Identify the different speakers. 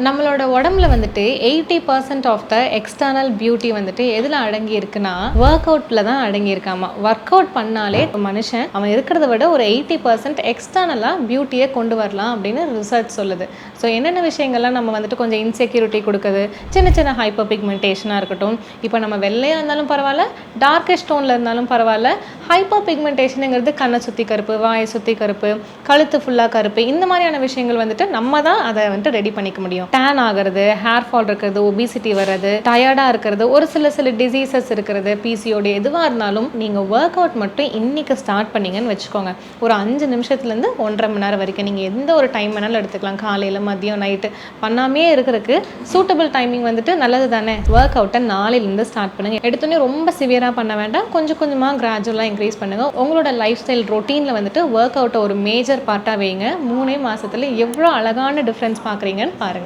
Speaker 1: நம்மளோட உடம்புல வந்துட்டு 80% ஆஃப் த எக்ஸ்டர்னல் பியூட்டி வந்துட்டு எதில் அடங்கி இருக்குன்னா ஒர்க் அவுட்டில் தான் அடங்கி இருக்காமா. ஒர்க் அவுட் பண்ணாலே மனுஷன் அவன் இருக்கிறத விட ஒரு 80% எக்ஸ்டர்னலாக பியூட்டியை கொண்டு வரலாம் அப்படின்னு ரிசர்ச் சொல்லுது. ஸோ என்னென்ன விஷயங்கள்லாம் நம்ம வந்துட்டு கொஞ்சம் இன்செக்யூரிட்டி கொடுக்குது, சின்ன சின்ன ஹைப்பர் பிக்மெண்டேஷனாக இருக்கட்டும், இப்போ நம்ம வெள்ளையாக இருந்தாலும் பரவாயில்ல, டார்க்கெஸ்ட் டோனில் இருந்தாலும் பரவாயில்ல, ஹைப்பர் பிக்மெண்டேஷனுங்கிறது கண்ணை சுற்றி கருப்பு, வாயை சுற்றி கருப்பு, கழுத்து ஃபுல்லாக கருப்பு, இந்த மாதிரியான விஷயங்கள் வந்துட்டு நம்ம தான் அதை வந்துட்டு ரெடி பண்ணிக்க முடியும். டேன் ஆகிறது, ஹேர் ஃபால் இருக்கிறது, ஒபிசிட்டி வர்றது, டயர்டாக இருக்கிறது, ஒரு சில டிசீசஸ் இருக்கிறது, பிசிஓடி, எதுவாக இருந்தாலும் நீங்கள் ஒர்க் அவுட் மட்டும் இன்னைக்கு ஸ்டார்ட் பண்ணீங்கன்னு வச்சுக்கோங்க. ஒரு 5 நிமிஷத்துலேருந்து 1.5 மணி நேரம் வரைக்கும் நீங்கள் எந்த ஒரு டைம் வேணாலும் எடுத்துக்கலாம். காலையில், மதியம், நைட்டு பண்ணாமே இருக்கிறதுக்கு சூட்டபிள் டைமிங் வந்துட்டு நல்லது தானே. ஒர்க் அவுட்டை நாளையிலேருந்து ஸ்டார்ட் பண்ணுங்கள். எடுத்தோன்னே ரொம்ப சிவியராக பண்ண வேண்டாம், கொஞ்சம் கொஞ்சமாக கிராஜுவலாக இன்க்ரீஸ் பண்ணுங்கள். உங்களோட லைஃப் ஸ்டைல் ரொட்டீனில் வந்துட்டு ஒர்க் அவுட்டை ஒரு மேஜர் பார்ட்டாக வைங்க. 3 மாதத்துல எவ்வளோ அழகான டிஃப்ரென்ஸ் பார்க்குறீங்கன்னு பாருங்கள்.